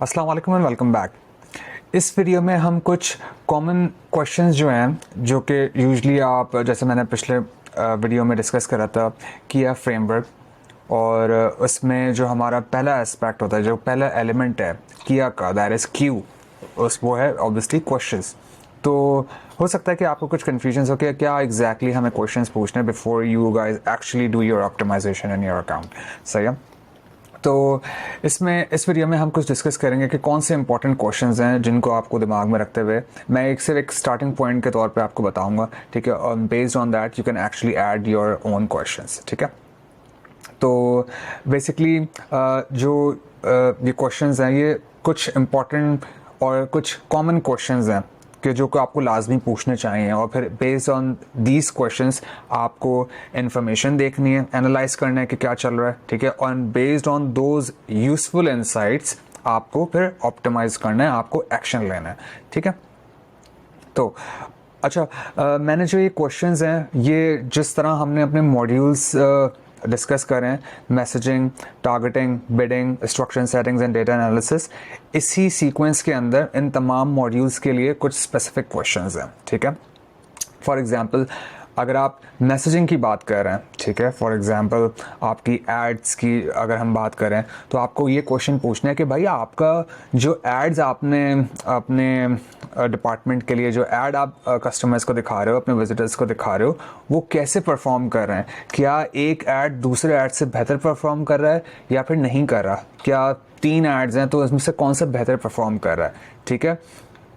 अस्सलाम वालेकुम and welcome back. इस वीडियो में हम कुछ कॉमन क्वेश्चंस जो हैं जो कि यूजुअली आप जैसे मैंने पिछले वीडियो में डिस्कस करा था किया फ्रेमवर्क, और उसमें जो हमारा पहला एस्पेक्ट होता है, जो पहला एलिमेंट है किया का, दैट इज़ क्यू, उस वो है ऑब्वियसली क्वेश्चंस। तो हो सकता है कि आपको कुछ कन्फ्यूजन हो कि क्या एग्जैक्टली हमें क्वेश्चंस पूछने before you guys actually do your optimisation in your account. सही है। तो इसमें इस वीडियो में हम कुछ डिस्कस करेंगे कि कौन से इंपॉर्टेंट क्वेश्चंस हैं जिनको आपको दिमाग में रखते हुए मैं सिर्फ एक स्टार्टिंग पॉइंट के तौर पे आपको बताऊंगा, ठीक है। Based on that you can actually add your own questions, ठीक है। तो बेसिकली जो ये क्वेश्चंस हैं ये कुछ इम्पॉर्टेंट और कुछ कॉमन क्वेश्चंस हैं कि जो को आपको लाजमी पूछने चाहिए, और फिर बेस्ड ऑन दीज क्वेश्चंस आपको इन्फॉर्मेशन देखनी है, एनालाइज करना है कि क्या चल रहा है, ठीक है। और based on those useful insights आपको फिर ऑप्टिमाइज करना है, आपको एक्शन लेना है, ठीक है। तो अच्छा, मैंने जो ये क्वेश्चंस हैं ये जिस तरह हमने अपने मॉड्यूल्स डिस्कस करें, messaging, targeting, bidding, instruction settings and data analysis, इसी सीक्वेंस के अंदर इन तमाम मॉड्यूल्स के लिए कुछ स्पेसिफिक क्वेश्चंस हैं, ठीक है। फॉर एग्जांपल अगर आप मैसेजिंग की बात कर रहे हैं, ठीक है, फॉर एग्जांपल आपकी एड्स की अगर हम बात करें तो आपको ये क्वेश्चन पूछना है कि भाई आपका जो एड्स आपने अपने डिपार्टमेंट के लिए जो ऐड आप कस्टमर्स को दिखा रहे हो, अपने विजिटर्स को दिखा रहे हो, वो कैसे परफॉर्म कर रहे हैं। क्या एक ऐड दूसरे ऐड से बेहतर परफॉर्म कर रहा है या फिर नहीं कर रहा। क्या 3 एड्स हैं तो इसमें से कौन सा बेहतर परफॉर्म कर रहा है, ठीक है।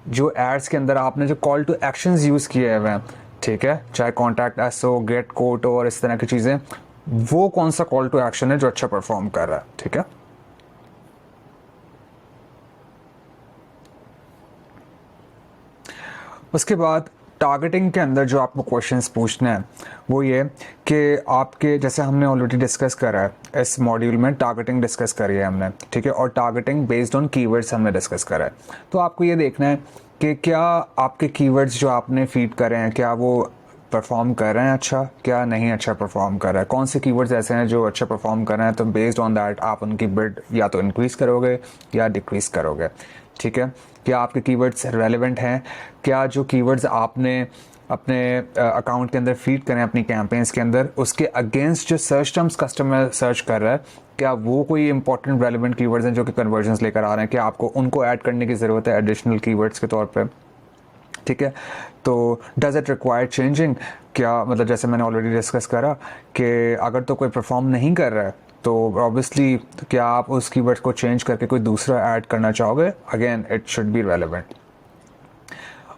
जो एड्स के अंदर आपने जो कॉल टू एक्शंस यूज़ किए हुए हैं, ठीक है, चाहे कॉन्टैक्ट एस हो, गेट कोट हो और इस तरह की चीज़ें, वो कौन सा कॉल टू एक्शन है जो अच्छा परफॉर्म कर रहा है, ठीक है। उसके बाद टारगेटिंग के अंदर जो आपको क्वेश्चंस पूछना है वो ये कि आपके, जैसे हमने ऑलरेडी डिस्कस करा है इस मॉड्यूल में, टारगेटिंग डिस्कस करी है हमने, ठीक है, और टारगेटिंग बेस्ड ऑन कीवर्ड्स हमने डिस्कस करा है। तो आपको ये देखना है कि क्या आपके कीवर्ड्स जो आपने फीड करे हैं क्या वो परफॉर्म कर रहे हैं अच्छा, क्या नहीं अच्छा परफॉर्म कर रहा है, कौन से कीवर्ड्स ऐसे हैं जो अच्छा परफॉर्म कर रहे हैं। तो बेस्ड ऑन दैट आप उनकी बिड या तो इंक्रीज करोगे या डिक्रीज करोगे, ठीक है। क्या आपके कीवर्ड्स रेलेवेंट हैं, क्या जो कीवर्ड्स आपने अपने अकाउंट के अंदर फीड करें अपनी कैंपेन्स के अंदर, उसके अगेंस्ट जो सर्च टर्म्स कस्टमर सर्च कर रहा है, क्या वो कोई इंपॉर्टेंट रेलेवेंट कीवर्ड्स हैं जो कि कन्वर्जन्स लेकर आ रहे हैं, क्या आपको उनको ऐड करने की ज़रूरत है एडिशनल कीवर्ड्स के तौर पर, ठीक है। तो डज इट रिक्वायर चेंजिंग, क्या मतलब जैसे मैंने ऑलरेडी डिस्कस करा कि अगर तो कोई परफॉर्म नहीं कर रहा है तो ऑब्वियसली क्या आप उस कीवर्ड को चेंज करके कोई दूसरा ऐड करना चाहोगे, again it should be relevant.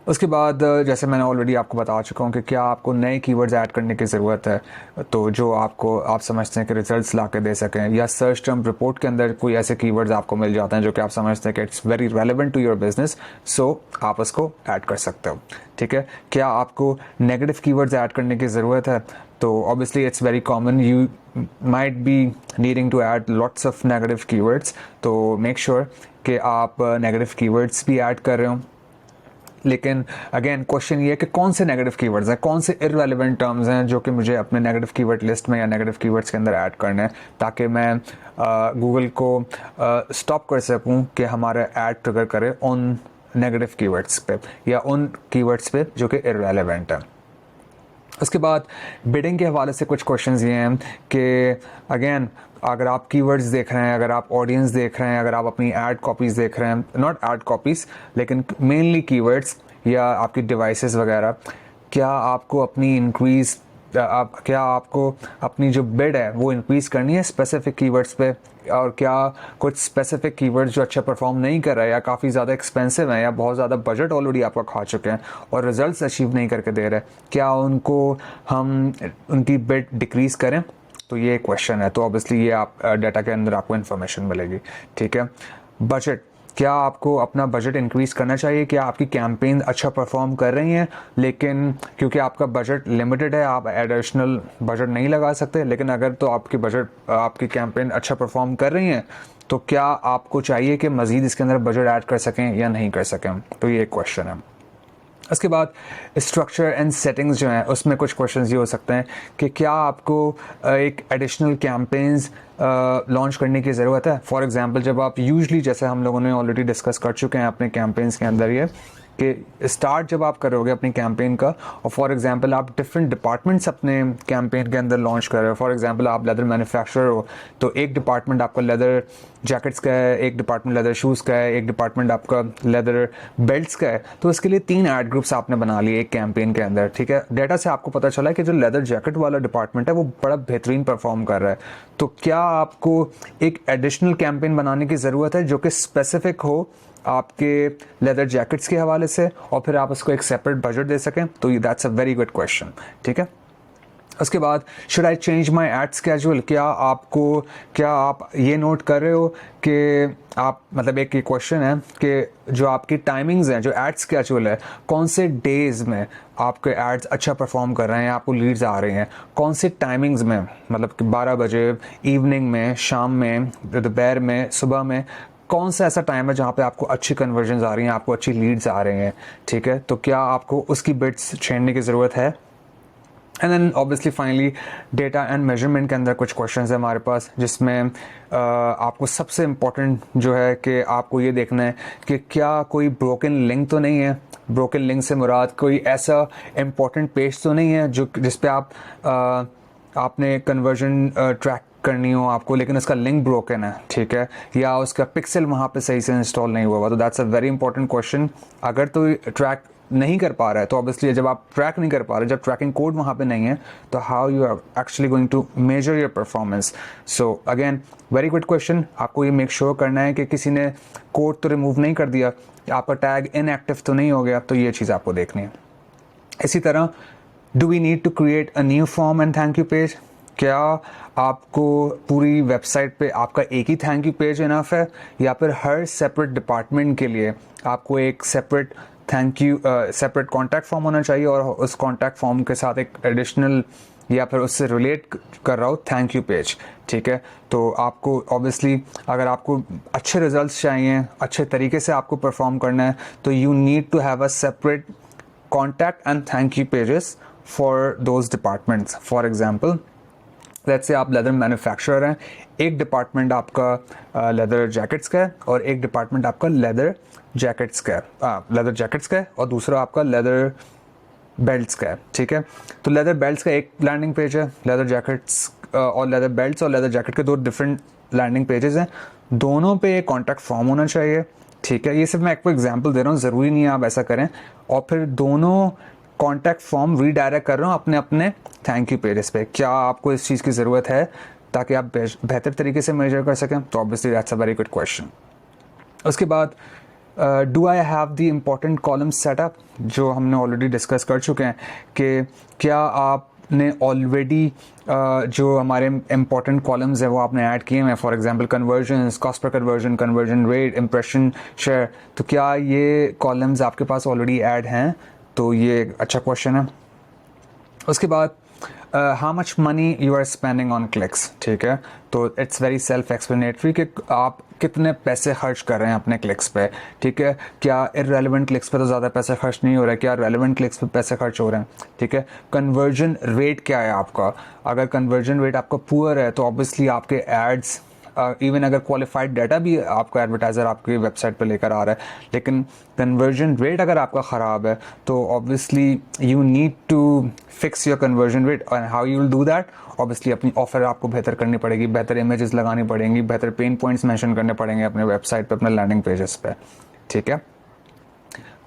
उसके बाद जैसे मैंने ऑलरेडी आपको बता चुका हूँ कि क्या आपको नए कीवर्ड्स ऐड करने की ज़रूरत है, तो जो आपको आप समझते हैं कि रिजल्ट्स ला के दे सकें, या सर्च टर्म रिपोर्ट के अंदर कोई ऐसे कीवर्ड्स आपको मिल जाते हैं जो कि आप समझते हैं कि it's very relevant to your business, so आप उसको ऐड कर सकते हो, ठीक है। क्या आपको नेगेटिव कीवर्ड्स ऐड करने की ज़रूरत है, तो obviously it's very common, you might be needing to add lots of negative keywords, तो मेक श्योर कि आप नेगेटिव कीवर्ड्स भी ऐड कर रहे हो। लेकिन अगेन क्वेश्चन ये है कि कौन से नेगेटिव कीवर्ड्स हैं, कौन से इररेलेवेंट टर्म्स हैं जो कि मुझे अपने नेगेटिव कीवर्ड लिस्ट में या नेगेटिव कीवर्ड्स के अंदर ऐड करने हैं, ताकि मैं गूगल को स्टॉप कर सकूं कि हमारा ऐड ट्रिगर करे उन नेगेटिव कीवर्ड्स पे या उन कीवर्ड्स पे जो कि इररेलेवेंट हैं। उसके बाद बिडिंग के हवाले से कुछ क्वेश्चंस ये हैं कि अगेन अगर आप कीवर्ड्स देख रहे हैं, अगर आप ऑडियंस देख रहे हैं, अगर आप अपनी ऐड कॉपीज़ देख रहे हैं, नॉट ऐड कॉपीज़ लेकिन मेनली कीवर्ड्स या आपकी डिवाइसेस वगैरह, क्या आपको अपनी इंक्रीज़ क्या आपको अपनी जो बिड है वो इंक्रीज़ करनी है स्पेसिफिक कीवर्ड्स पे, और क्या कुछ स्पेसिफिक कीवर्ड्स जो अच्छा परफॉर्म नहीं कर रहा है या काफ़ी ज़्यादा एक्सपेंसिव हैं या बहुत ज़्यादा बजट ऑलरेडी आपका खा चुके हैं और रिजल्ट्स अचीव नहीं करके दे रहे, क्या उनको हम उनकी बिड डिक्रीज़ करें। तो ये क्वेश्चन है, तो ऑब्वियसली ये आप डाटा के अंदर आपको इन्फॉर्मेशन मिलेगी, ठीक है। बजट, क्या आपको अपना बजट इंक्रीज़ करना चाहिए, क्या आपकी कैंपेन अच्छा परफॉर्म कर रही हैं लेकिन क्योंकि आपका बजट लिमिटेड है आप एडिशनल बजट नहीं लगा सकते, लेकिन अगर तो आपकी कैंपेन अच्छा परफॉर्म कर रही हैं तो क्या आपको चाहिए कि मज़ीद इसके अंदर बजट ऐड कर सकें या नहीं कर सकें। तो ये एक क्वेश्चन है। उसके बाद स्ट्रक्चर एंड सेटिंग्स जो हैं उसमें कुछ क्वेश्चंस ये हो सकते हैं कि क्या आपको एक एडिशनल कैंपेन्स लॉन्च करने की ज़रूरत है। फॉर एग्जांपल जब आप यूजुअली, जैसे हम लोगों ने ऑलरेडी डिस्कस कर चुके हैं अपने कैंपेन्स के अंदर, ये कि स्टार्ट जब आप करोगे अपनी कैंपेन का, और फॉर एग्जांपल आप डिफरेंट डिपार्टमेंट्स अपने कैंपेन के अंदर लॉन्च कर रहे हो। फॉर एग्जांपल आप लेदर मैन्युफैक्चरर हो, तो एक डिपार्टमेंट आपका लेदर जैकेट्स का है, एक डिपार्टमेंट लेदर शूज़ का है, एक डिपार्टमेंट आपका लेदर बेल्ट्स का है। तो इसके लिए 3 एड ग्रुप्स आपने बना लिए एक कैंपेन के अंदर, ठीक है। डेटा से आपको पता चला कि जो लेदर जैकेट वाला डिपार्टमेंट है वो बड़ा बेहतरीन परफॉर्म कर रहा है। तो क्या आपको एक एडिशनल कैंपेन बनाने की ज़रूरत है जो कि स्पेसिफिक हो आपके लेदर जैकेट्स के हवाले से, और फिर आप उसको एक सेपरेट बजट दे सकें? तो that's a very good question, ठीक है। उसके बाद, should I change my ad schedule? क्या आप ये नोट कर रहे हो कि आप, मतलब एक ये क्वेश्चन है कि जो आपकी टाइमिंग्स हैं, जो एड स्केड्यूल है, कौन से डेज में आपके एड्स अच्छा परफॉर्म कर रहे हैं, आपको लीड्स आ रही हैं, कौन से टाइमिंग्स में, मतलब कि 12 बजे, इवनिंग में, शाम में, दोपहर में, सुबह में, कौन सा ऐसा टाइम है जहाँ पे आपको अच्छी कन्वर्जन्स आ रही हैं, आपको अच्छी लीड्स आ रही हैं, ठीक है। तो क्या आपको उसकी बिट्स छेड़ने की ज़रूरत है? And then obviously finally data and measurement के अंदर कुछ क्वेश्चंस है हमारे पास, जिसमें आपको सबसे इम्पोर्टेंट जो है कि आपको ये देखना है कि क्या कोई ब्रोकन लिंक तो नहीं है। ब्रोकन लिंक से मुराद कोई ऐसा इम्पोर्टेंट पेज तो नहीं है जो जिस पे आपने कन्वर्जन ट्रैक करनी हो आपको, लेकिन उसका लिंक ब्रोकन है, ठीक है, या उसका पिक्सल वहाँ पे सही से इंस्टॉल नहीं हुआ। तो that's a very important question. अगर तो ट्रैक नहीं कर पा रहा है, तो ऑब्वियसली जब आप ट्रैक नहीं कर पा रहे, जब ट्रैकिंग कोड वहाँ पे नहीं है, तो how you are actually going to measure your performance? So again very good question. आपको ये मेक श्योर करना है कि किसी ने कोड तो रिमूव नहीं कर दिया, आपका टैग इनएक्टिव तो नहीं हो गया, तो ये चीज़ आपको देखनी है। इसी तरह, do we need to create a new form and thank you page? क्या आपको पूरी वेबसाइट पे आपका एक ही थैंक यू पेज इनफ है, या फिर हर सेपरेट डिपार्टमेंट के लिए आपको एक सेपरेट सेपरेट कॉन्टैक्ट फॉर्म होना चाहिए, और उस कॉन्टैक्ट फॉर्म के साथ एक एडिशनल या फिर उससे रिलेट कर रहा हो थैंक यू पेज, ठीक है। तो आपको ऑब्वियसली अगर आपको अच्छे रिजल्ट्स चाहिए, अच्छे तरीके से आपको परफॉर्म करना है, तो you need to have a separate contact and thank you pages for those departments. For example, let's say आप लेदर मैन्युफैक्चरर हैं, एक डिपार्टमेंट आपका लेदर जैकेट्स का है और एक डिपार्टमेंट आपका लेदर जैकेट्स का है, और दूसरा आपका लेदर बेल्ट्स का है, ठीक है। तो लेदर बेल्ट्स का एक लैंडिंग पेज है, लेदर जैकेट्स और लेदर बेल्ट्स और लेदर जैकेट के 2 डिफरेंट लैंडिंग पेजेस हैं। दोनों पे एक कॉन्टैक्ट फॉर्म होना चाहिए, ठीक है। ये सिर्फ मैं आपको एग्जांपल दे रहा हूँ, ज़रूरी नहीं है आप ऐसा करें। और फिर दोनों कॉन्टैक्ट फॉर्म रीडायरेक्ट कर रहा हूँ अपने अपने थैंक यू पेजेस पे। क्या आपको इस चीज़ की ज़रूरत है ताकि आप बेहतर तरीके से मेजर कर सकें? तो obviously that's a very good question. उसके बाद, do I have the important column setup? जो हमने ऑलरेडी डिस्कस कर चुके हैं कि क्या आपने ऑलरेडी जो हमारे इम्पोर्टेंट कॉलम्स हैं वो आपने ऐड किए हैं। For example convergence, cost per conversion, conversion rate, impression share. तो क्या ये कॉलम्स आपके पास ऑलरेडी ऐड हैं? तो ये एक अच्छा क्वेश्चन है। उसके बाद, how much money you are spending on clicks, ठीक है। तो इट्स वेरी सेल्फ एक्सप्लेनेटरी कि आप कितने पैसे खर्च कर रहे हैं अपने क्लिक्स पे, ठीक है। क्या इररेलेवेंट क्लिक्स पे तो ज़्यादा पैसे खर्च नहीं हो रहा है, क्या रेलेवेंट क्लिक्स पे पैसे खर्च हो रहे हैं, ठीक है। कन्वर्जन रेट क्या है आपका? अगर कन्वर्जन रेट आपका पुअर है तो ऑब्वियसली आपके एड्स, इवन अगर क्वालिफाइड डाटा भी आपका एडवर्टाइज़र आपकी वेबसाइट पर लेकर आ रहा है, लेकिन कन्वर्जन रेट अगर आपका ख़राब है, तो obviously you need to fix your conversion rate. And how you will do that? Obviously अपनी ऑफर आपको बेहतर करनी पड़ेगी, बेहतर इमेजेस लगानी पड़ेंगी, बेहतर पेन पॉइंट्स मेंशन करने पड़ेंगे अपने वेबसाइट पे, अपने लैंडिंग पेजेस पे, ठीक है।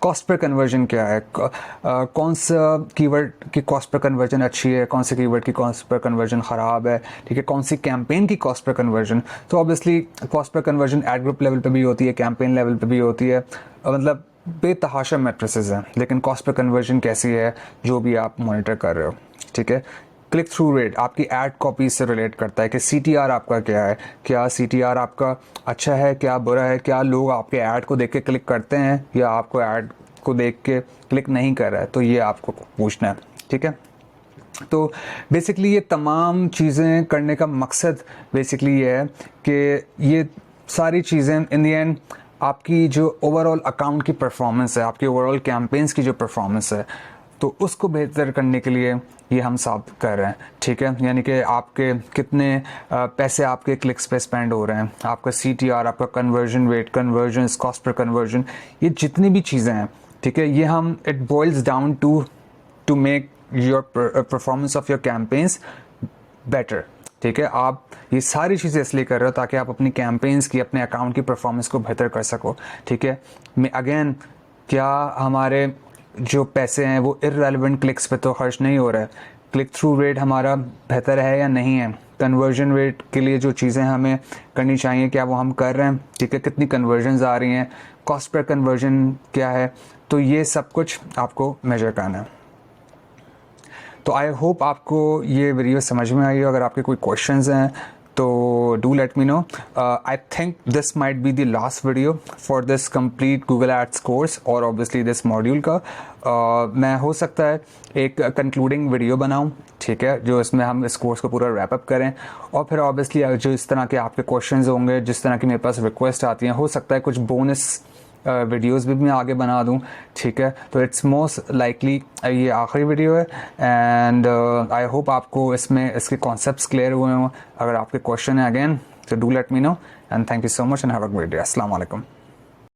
कॉस्ट पर कन्वर्जन क्या है? कौन सा कीवर्ड की कॉस्ट पर कन्वर्जन अच्छी है, कौन से कीवर्ड की कॉस्ट पर कन्वर्जन ख़राब है, ठीक है। कौन सी कैंपेन की कॉस्ट पर कन्वर्जन? तो obviously cost per conversion ad group level पे भी होती है, कैंपेन लेवल पे भी होती है, मतलब बेतहाशा मैट्रिसेस हैं। लेकिन कॉस्ट पर कन्वर्जन कैसी है जो भी आप मॉनिटर कर रहे हो, ठीक है। क्लिक थ्रू रेट आपकी एड कॉपी से रिलेट करता है कि CTR आपका क्या है, क्या CTR आपका अच्छा है, क्या बुरा है, क्या लोग आपके ऐड को देख के क्लिक करते हैं या आपको ऐड को देख के क्लिक नहीं कर रहा है, तो ये आपको पूछना है, ठीक है। तो बेसिकली ये तमाम चीज़ें करने का मकसद बेसिकली ये है कि ये सारी चीज़ें इन दी एंड आपकी जो ओवरऑल अकाउंट की परफॉर्मेंस है, आपकी ओवरऑल कैंपेन्स की जो परफॉर्मेंस है, तो उसको बेहतर करने के लिए ये हम सब कर रहे हैं, ठीक है। यानी कि आपके कितने पैसे आपके क्लिक्स पे स्पेंड हो रहे हैं, आपका CTR, आपका conversion rate, conversion, cost per conversion, ये जितनी भी चीज़ें हैं, ठीक है, ये हम it boils down to make your performance of your campaigns better, ठीक है। आप ये सारी चीज़ें इसलिए कर रहे हो ताकि आप अपनी कैंपेन्स की, अपने अकाउंट की परफॉर्मेंस को बेहतर कर सको, ठीक है। मैं अगेन, क्या हमारे जो पैसे हैं वो इररेलेवेंट क्लिक्स पे तो खर्च नहीं हो रहा है, क्लिक थ्रू रेट हमारा बेहतर है या नहीं है, कन्वर्जन रेट के लिए जो चीज़ें हमें करनी चाहिए क्या वो हम कर रहे हैं, ठीक है, कितनी कन्वर्जन्स आ रही हैं, कॉस्ट पर कन्वर्जन क्या है, तो ये सब कुछ आपको मेजर करना है। तो आई होप आपको ये वीडियो समझ में आई हो। अगर आपके कोई क्वेश्चंस हैं तो do let me know. I think this might be the last video for this complete Google ads course और ऑब्वियसली दिस मॉड्यूल का। मैं हो सकता है एक कंक्लूडिंग वीडियो बनाऊं, ठीक है, जो इसमें हम इस कोर्स को पूरा रैप अप करें, और फिर ऑब्वियसली जो इस तरह के आपके क्वेश्चंस होंगे, जिस तरह की मेरे पास रिक्वेस्ट आती हैं, हो सकता है कुछ बोनस वीडियोस भी मैं आगे बना दूं, ठीक है। तो इट्स मोस्ट लाइकली ये आखिरी वीडियो है एंड आई होप आपको इसमें इसके कॉन्सेप्ट्स क्लियर हुए हों। अगर आपके क्वेश्चन है अगेन तो do let me no and thank you so much and have a great day. अस्सलाम वालेकुम।